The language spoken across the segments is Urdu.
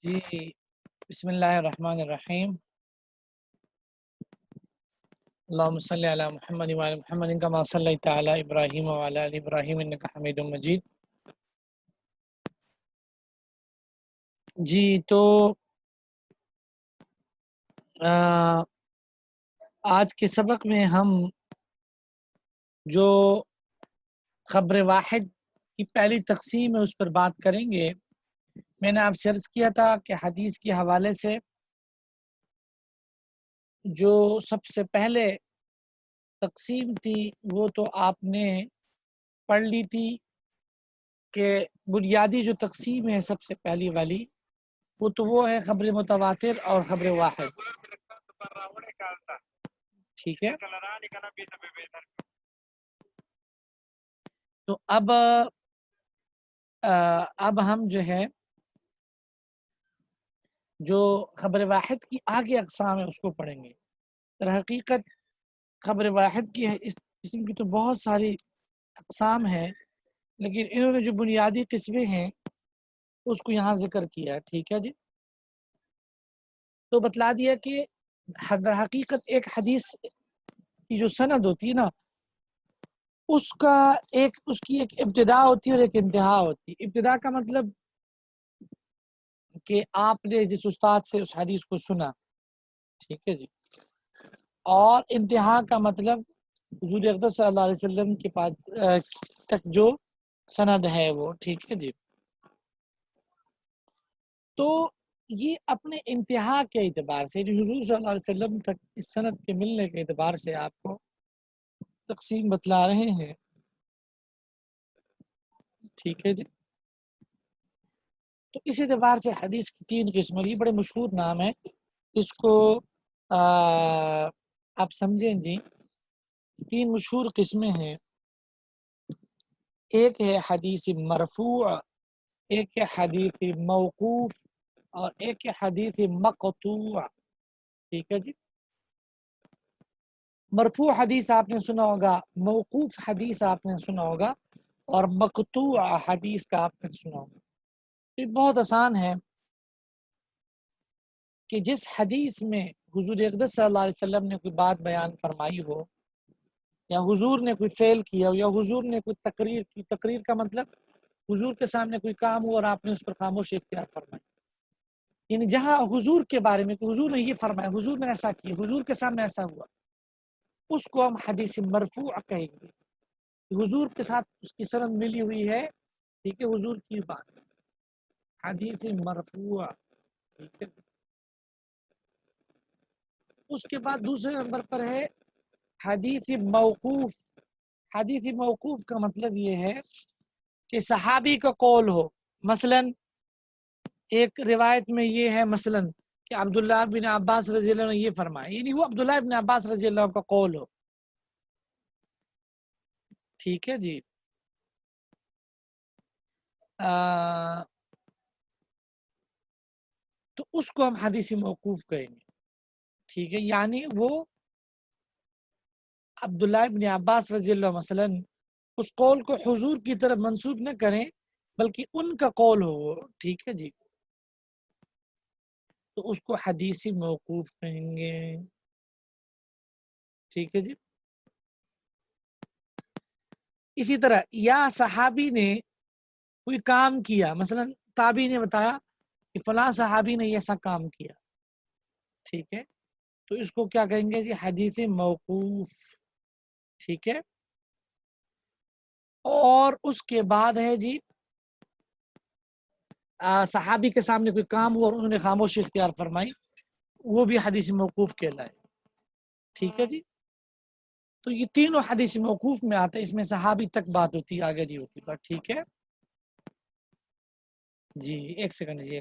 جی بسم اللہ الرحمن الرحیم اللہم صلی علی محمد وعلی محمد کما صلیت علی ابراہیم وعلی آل ابراہیم انک حمید مجید۔ جی تو آج کے سبق میں ہم جو خبر واحد کی پہلی تقسیم ہے اس پر بات کریں گے۔ میں نے آپ سے عرض کیا تھا کہ حدیث کے حوالے سے جو سب سے پہلے تقسیم تھی وہ تو آپ نے پڑھ لی تھی کہ بنیادی جو تقسیم ہے سب سے پہلی والی وہ ہے خبر متواتر اور خبر واحد، ٹھیک ہے۔ تو اب ہم جو ہے جو خبر واحد کی آگے اقسام ہے اس کو پڑھیں گے۔ در حقیقت خبر واحد کی اس قسم کی تو بہت ساری اقسام ہیں، لیکن انہوں نے جو بنیادی قسمیں ہیں اس کو یہاں ذکر کیا ہے، ٹھیک ہے جی۔ تو بتلا دیا کہ در حقیقت ایک حدیث کی جو سند ہوتی ہے نا اس کی ایک ابتدا ہوتی ہے اور ایک انتہا ہوتی ہے۔ ابتدا کا مطلب کہ آپ نے جس استاد سے اس حدیث کو سنا، ٹھیک ہے جی، اور انتہا کا مطلب حضور اقدس صلی اللہ علیہ وسلم کے پاس تک جو سند ہے وہ، ٹھیک ہے جی۔ تو یہ اپنے انتہا کے اعتبار سے حضور صلی اللہ علیہ وسلم تک اس سند کے ملنے کے اعتبار سے آپ کو تقسیم بتلا رہے ہیں، ٹھیک ہے جی۔ تو اس اعتبار سے حدیث کی تین قسم، یہ بڑے مشہور نام ہے، اس کو آپ سمجھیں جی۔ تین مشہور قسمیں ہیں، ایک ہے حدیث مرفوع، ایک ہے حدیث موقوف اور ایک ہے حدیث مقطوع، ٹھیک ہے جی۔ مرفوع حدیث آپ نے سنا ہوگا، موقوف حدیث آپ نے سنا ہوگا اور مقطوع حدیث کا آپ نے سنا ہوگا۔ یہ بہت آسان ہے کہ جس حدیث میں حضور اقدس صلی اللہ علیہ وسلم نے کوئی بات بیان فرمائی ہو، یا حضور نے کوئی فعل کیا ہو، یا حضور نے کوئی تقریر کی، تقریر کا مطلب حضور کے سامنے کوئی کام ہو اور آپ نے اس پر خاموشی اختیار فرمائی، یعنی جہاں حضور کے بارے میں کہ حضور نے یہ فرمایا، حضور نے ایسا کیا، حضور کے سامنے ایسا ہوا، اس کو ہم حدیث مرفوع کہیں گے۔ حضور کے ساتھ اس کی سند ملی ہوئی ہے، ٹھیک ہے، حضور کی بات، حدیث مرفوع، ٹھیک ہے۔ اس کے بعد دوسرے نمبر پر ہے حدیث موقوف۔ حدیث موقوف کا مطلب یہ ہے کہ صحابی کا قول ہو، مثلا ایک روایت میں یہ ہے مثلا کہ عبداللہ بن عباس رضی اللہ عنہ نے یہ فرمایا، یعنی وہ عبداللہ بن عباس رضی اللہ عنہ کا قول ہو، ٹھیک ہے جی۔ تو اس کو ہم حدیث موقوف کہیں گے، ٹھیک ہے، یعنی وہ عبداللہ بن عباس رضی اللہ عنہ مثلا اس قول کو حضور کی طرف منسوب نہ کریں بلکہ ان کا قول ہو وہ، ٹھیک ہے جی، تو اس کو حدیث موقوف کہیں گے، ٹھیک ہے جی۔ اسی طرح یا صحابی نے کوئی کام کیا، مثلا تابعی نے بتایا کہ فلاں صحابی نے ایسا کام کیا، ٹھیک ہے، تو اس کو کیا کہیں گے جی؟ حدیث موقوف، ٹھیک ہے۔ اور اس کے بعد ہے جی صحابی کے سامنے کوئی کام ہوا اور انہوں نے خاموشی اختیار فرمائی، وہ بھی حدیث موقوف کہلائے، ٹھیک ہے جی۔ تو یہ تینوں حدیث موقوف میں آتے ہیں، اس میں صحابی تک بات ہوتی ہے، آگے نہیں ہوتی بات، ٹھیک ہے جی۔ ایک سیکنڈ جی،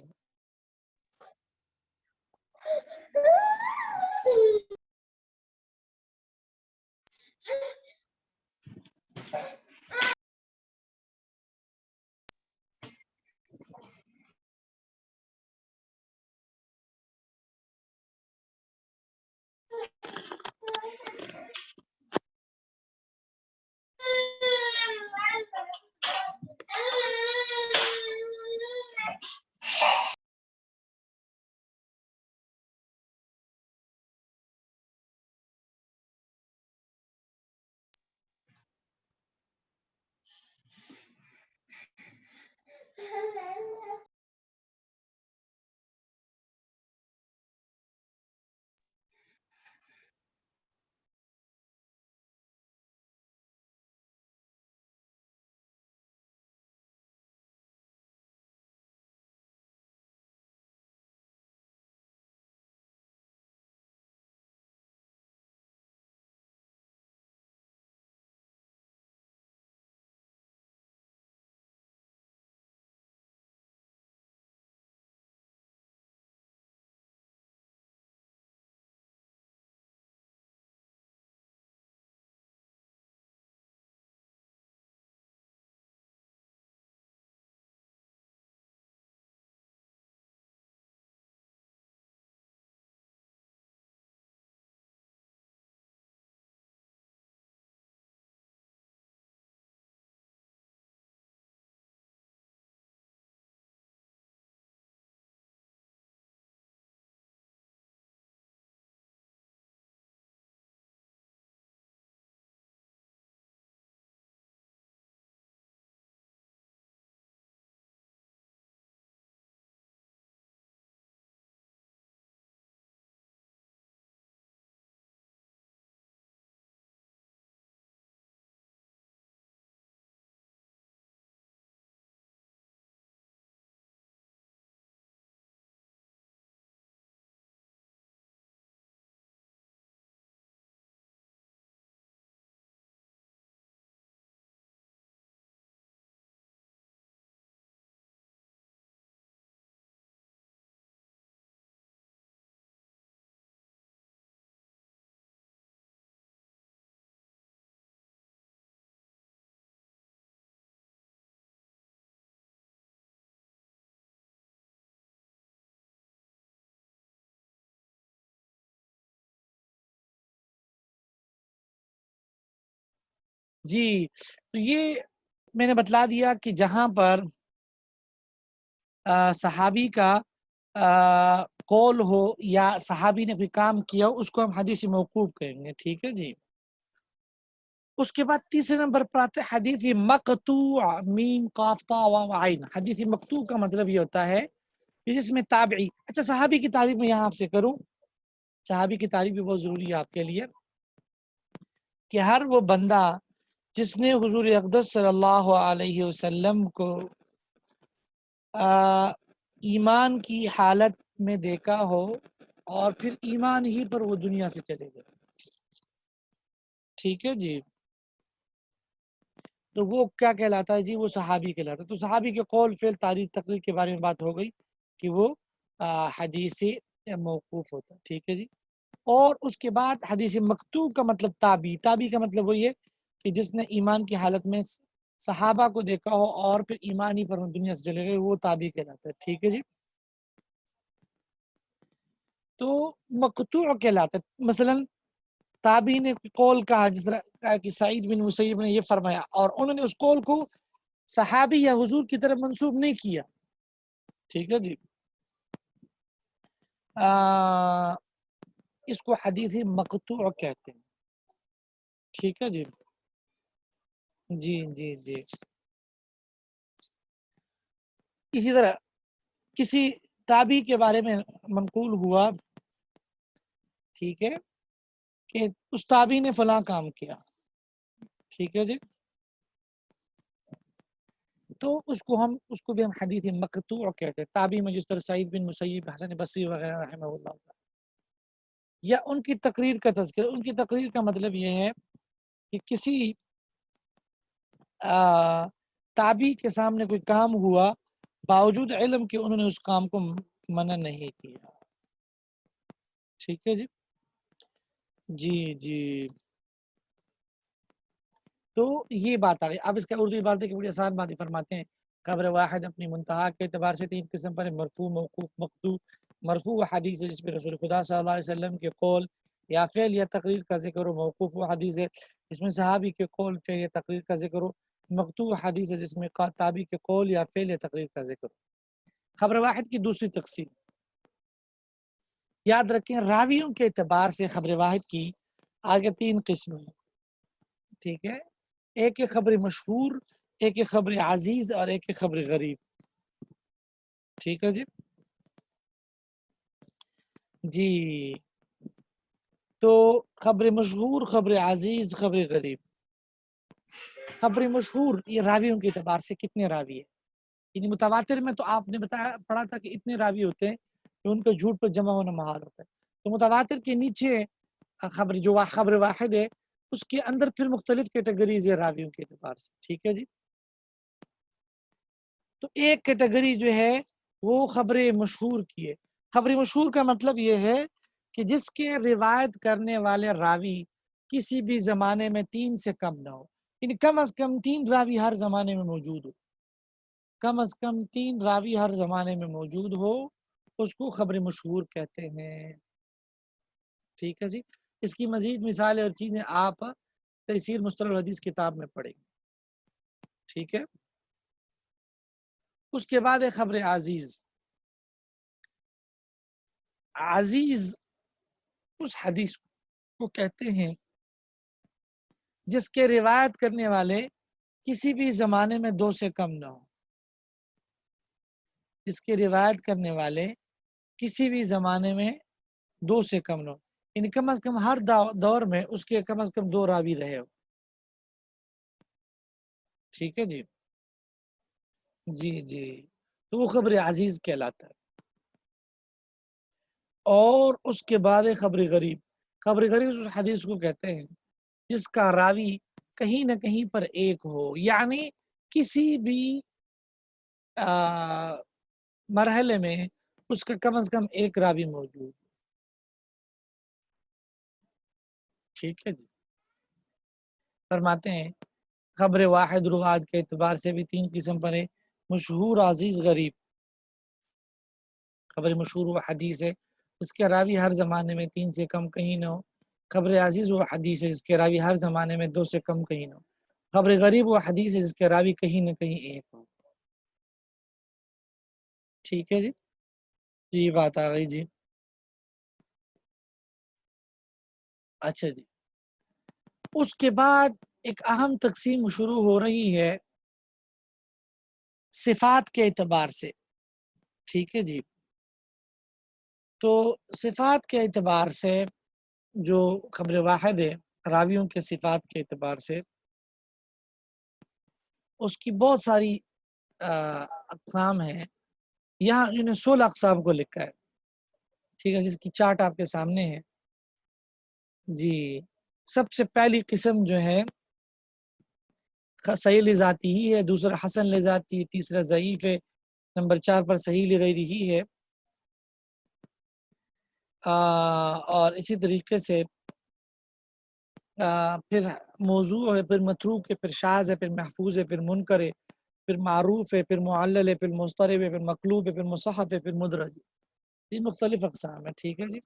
جی، تو یہ میں نے بتلا دیا کہ جہاں پر صحابی کا قول ہو یا صحابی نے کوئی کام کیا ہو، اس کو ہم حدیث موقوف کہیں گے. ٹھیک ہے جی. اس کے بعد تیسرے نمبر پر آتے ہیں حدیث مقطوع، میم قاف تا واو عین. حدیث مقطوع کا مطلب یہ ہوتا ہے کہ جس میں تابعی. اچھا، صحابی کی تعریف میں یہاں آپ سے کروں. صحابی کی تعریف بھی بہت ضروری ہے آپ کے لیے کہ ہر وہ بندہ جس نے حضور اقدس صلی اللہ علیہ وسلم کو ایمان کی حالت میں دیکھا ہو اور پھر ایمان ہی پر وہ دنیا سے چلے گئے. ٹھیک ہے جی. تو وہ کیا کہلاتا ہے جی؟ وہ صحابی کہلاتا ہے. تو صحابی کے قول فعل تاریخ تقریر کے بارے میں بات ہو گئی کہ وہ حدیث موقوف ہوتا ہے. ٹھیک ہے جی. اور اس کے بعد حدیث مقطوع کا مطلب تابعی. تابعی کا مطلب وہی ہے کہ جس نے ایمان کی حالت میں صحابہ کو دیکھا ہو اور پھر ایمان ہی پر دنیا سے چلے گئے، وہ تابعی کہلاتا ہے. ٹھیک ہے جی. تو مقطوع کہلاتا ہے. مثلاً تابعی نے قول کہا، جس طرح کہا کہ سعید بن مسیب نے یہ فرمایا، اور انہوں نے اس قول کو صحابی یا حضور کی طرف منسوب نہیں کیا. ٹھیک ہے جی. اس کو حدیث مقطوع کہتے ہیں. ٹھیک ہے جی. جی جی جی. اسی طرح کسی تابعی کے بارے میں منقول ہوا، ٹھیک ہے، کہ اس تابعی نے فلاں کام کیا. ٹھیک ہے جی. تو اس کو بھی ہم حدیث مقطوع کہتے ہیں. تابعی میں جس طرح سعید بن مسیب، حسن بصری وغیرہ رحمہ اللہ، یا ان کی تقریر کا تذکرہ. ان کی تقریر کا مطلب یہ ہے کہ کسی تابعی کے سامنے کوئی کام ہوا، باوجود علم کہ انہوں نے اس کام کو منع نہیں کیا. ٹھیک ہے جی. جی جی. تو یہ بات آ گئی. اب اس کا اردو عبارت کی بڑی آسان بات فرماتے ہیں. خبر واحد اپنی منتہا کے اعتبار سے تین قسم پر: مرفوع، موقوف، مقطوع. مرفوع و حدیث ہے جس میں رسول خدا صلی اللہ علیہ وسلم کے قول یا فعل یا تقریر کا ذکر ہو. موقوف و حدیث ہے جس میں صحابی کے قول، فعل یا تقریر کا ذکر ہو. مقطوع حدیث ہے جس میں تابعی کے قول یا فعل یا تقریر کا ذکر ہو. خبر واحد کی دوسری تقسیم یاد رکھیں، راویوں کے اعتبار سے خبر واحد کی آگے تین قسمیں ہیں. ٹھیک ہے. ایک خبر مشہور، ایک خبر عزیز، اور ایک خبر غریب. ٹھیک ہے جی. جی. تو خبر مشہور، خبر عزیز، خبر غریب. خبر مشہور یہ راویوں کے اعتبار سے کتنے راوی ہیں. یعنی متواتر میں تو آپ نے پڑھا تھا کہ اتنے راوی ہوتے ہیں کہ ان کو جھوٹ پر جمع ہونا محال ہوتا ہے. تو متواتر کے نیچے خبر واحد ہے، اس کے اندر پھر مختلف کیٹیگریز ہے راویوں کے اعتبار سے. ٹھیک ہے جی. تو ایک کیٹیگری جو ہے وہ خبر مشہور کی ہے. خبر مشہور کا مطلب یہ ہے کہ جس کے روایت کرنے والے راوی کسی بھی زمانے میں 3 سے کم نہ ہو. یعنی کم از کم 3 راوی ہر زمانے میں موجود ہو. کم از کم 3 راوی ہر زمانے میں موجود ہو، اس کو خبر مشہور کہتے ہیں. ٹھیک ہے جی. اس کی مزید مثالیں اور چیزیں آپ تفسیر مصطلح الحدیث کتاب میں پڑھیں. ٹھیک ہے. اس کے بعد ہے خبر عزیز. عزیز اس حدیث کو کہتے ہیں جس کے روایت کرنے والے کسی بھی زمانے میں 2 سے کم نہ ہو. جس کے روایت کرنے والے کسی بھی زمانے میں 2 سے کم نہ ہو، یعنی کم از کم ہر دور میں اس کے کم از کم 2 راوی رہے ہو. ٹھیک ہے جی. جی جی. تو وہ خبر عزیز کہلاتا ہے. اور اس کے بعد ہے خبر غریب. خبر غریب اس حدیث کو کہتے ہیں جس کا راوی کہیں نہ کہیں پر ایک ہو، یعنی کسی بھی مرحلے میں اس کا کم از کم ایک راوی موجود. ٹھیک ہے جی. فرماتے ہیں خبر واحد روایت کے اعتبار سے بھی 3 قسم پر ہے: مشہور، عزیز، غریب. خبر مشہور وہ حدیث ہے اس کے راوی ہر زمانے میں 3 سے کم کہیں نہ ہو. خبر عزیز وہ حدیث ہے جس کے راوی ہر زمانے میں 2 سے کم کہیں نہ ہو. خبر غریب وہ حدیث ہے جس کے راوی کہیں نہ کہیں ایک ہو. ٹھیک ہے جی, جی بات آ گئی جی. اچھا جی, اس کے بعد ایک اہم تقسیم شروع ہو رہی ہے صفات کے اعتبار سے. ٹھیک ہے جی, تو صفات کے اعتبار سے جو خبر واحد ہے راویوں کے صفات کے اعتبار سے اس کی بہت ساری اقسام ہیں. یہاں انہوں نے 16 اقسام کو لکھا ہے. ٹھیک ہے, جس کی چارٹ آپ کے سامنے ہے جی. سب سے پہلی قسم جو ہے صحیح لذاتی ہی ہے, دوسرا حسن لذاتی, تیسرا ضعیف ہے, نمبر 4 پر صحیح لغیری ہی ہے. اور اسی طریقے سے پھر موضوع ہے, پھر متروک ہے, پھر شاذ ہے, پھر محفوظ ہے, پھر منکر ہے, پھر معروف ہے, پھر معلل ہے, پھر مضطرب ہے, پھر مقلوب ہے, پھر مصحف ہے, پھر مدرج ہے. یہ مختلف اقسام ہے. ٹھیک ہے جی.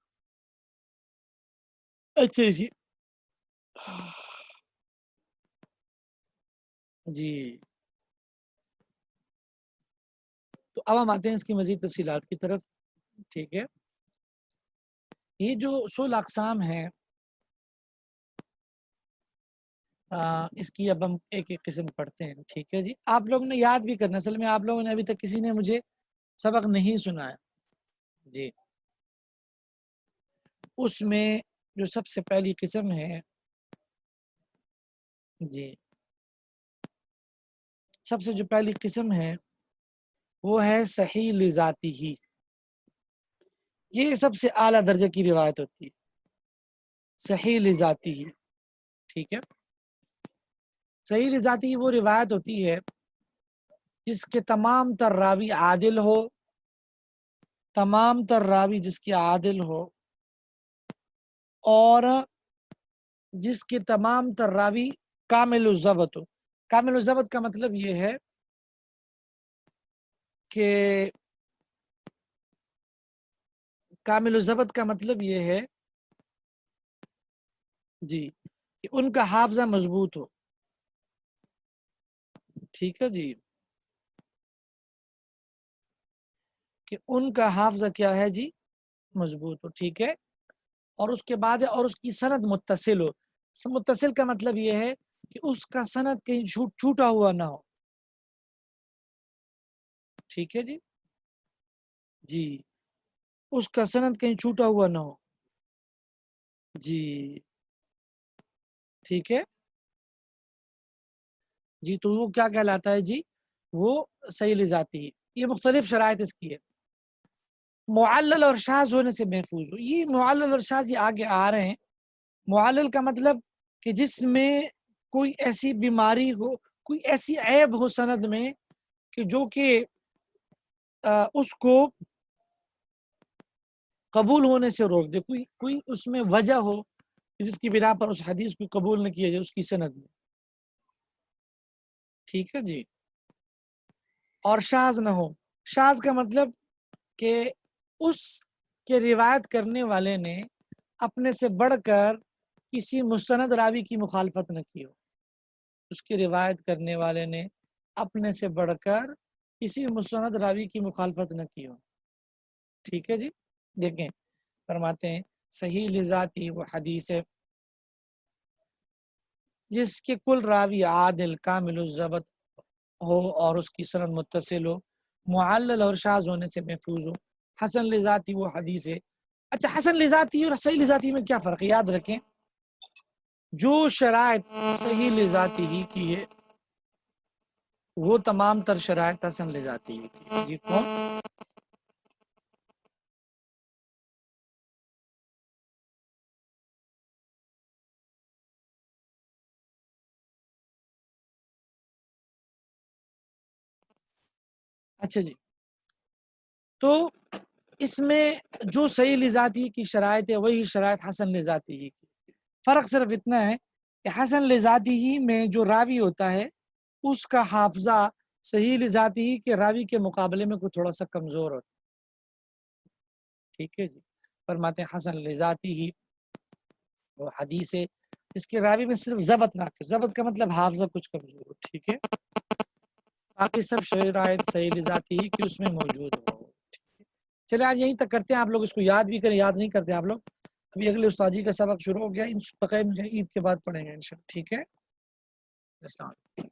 اچھا جی جی, تو اب ہم آتے ہیں اس کی مزید تفصیلات کی طرف. ٹھیک ہے, یہ جو 16 اقسام ہیں اس کی اب ہم ایک ایک قسم پڑھتے ہیں. ٹھیک ہے جی, آپ لوگوں نے یاد بھی کرنا, اصل میں آپ لوگوں نے ابھی تک کسی نے مجھے سبق نہیں سنایا جی. اس میں جو سب سے پہلی قسم ہے جی, سب سے جو پہلی قسم ہے وہ ہے صحیح لذاتی ہی. یہ سب سے اعلیٰ درجے کی روایت ہوتی ہے, صحیح لذاتی ہی. ٹھیک ہے, صحیح لذاتی ہی وہ روایت ہوتی ہے جس کے تمام تر راوی عادل ہو, تمام تر راوی جس کے عادل ہو, اور جس کے تمام تر راوی کامل الضبط ہو. کامل الضبط کا مطلب یہ ہے کہ کامل الضبط کا مطلب یہ ہے جی کہ ان کا حافظہ مضبوط ہو. ٹھیک ہے جی, کہ ان کا حافظہ کیا ہے جی, مضبوط ہو. ٹھیک ہے, اور اس کے بعد اور اس کی سند متصل ہو. متصل کا مطلب یہ ہے کہ اس کا سند کہیں چھوٹا ہوا نہ ہو. ٹھیک ہے جی, جی اس کا سند کہیں چھوٹا ہوا نہ ہو جی. ٹھیک ہے جی, تو وہ کیا کہلاتا ہے جی, وہ صحیح لذاتی ہے. یہ مختلف شرائط اس کی ہے. معلل اور شاذ ہونے سے محفوظ ہو. یہ معلل اور شاذ یہ آگے آ رہے ہیں. معلل کا مطلب کہ جس میں کوئی ایسی بیماری ہو, کوئی ایسی عیب ہو سند میں کہ جو کہ اس کو قبول ہونے سے روک دے. کوئی اس میں وجہ ہو جس کی بنا پر اس حدیث کو قبول نہ کیا جائے اس کی سند میں. ٹھیک ہے جی, اور شاذ نہ ہو. شاذ کا مطلب کہ اس کے روایت کرنے والے نے اپنے سے بڑھ کر کسی مستند راوی کی مخالفت نہ کی ہو. اس کی روایت کرنے والے نے اپنے سے بڑھ کر کسی مستند راوی کی مخالفت نہ کی ہو. ٹھیک ہے جی, دیکھیں فرماتے ہیں صحیح لذاتی وہ حدیث ہے جس کے کل راوی عادل کامل الضبط ہو اور اس کی سند متصل ہو, معلل اور شاذ ہونے سے محفوظ ہو. حسن لذاتی وہ حدیث ہے. اچھا, حسن لذاتی اور صحیح لذاتی میں کیا فرق ہے, یاد رکھیں. جو شرائط صحیح لذاتی ہی کی ہے وہ تمام تر شرائط حسن لذاتی ہی کی. یہ کون؟ اچھا جی, تو اس میں جو صحیح لذاتی کی شرائط ہے وہی شرائط حسن لذاتی ہی کی. فرق صرف اتنا ہے کہ حسن لذاتی ہی میں جو راوی ہوتا ہے اس کا حافظہ صحیح لذاتی ہی کے راوی کے مقابلے میں کوئی تھوڑا سا کمزور ہوتا. ٹھیک ہے جی, فرماتے ہیں حسن لذاتی ہی وہ حدیث ہے جس کے راوی میں صرف ضبط ناقص، ضبط کا مطلب حافظہ کچھ کمزور ہو، ٹھیک ہے، باقی سب شرائط صحیح لذاتی ہی کہ اس میں موجود ہو۔ چلے آج یہیں تک کرتے ہیں، آپ لوگ اس کو یاد بھی کریں، یاد نہیں کرتے آپ لوگ، ابھی اگلے استاذی کا سبق شروع ہو گیا، ان بقیہ عید کے بعد پڑھیں گے انشاءاللہ، ٹھیک ہے، السلام علیکم۔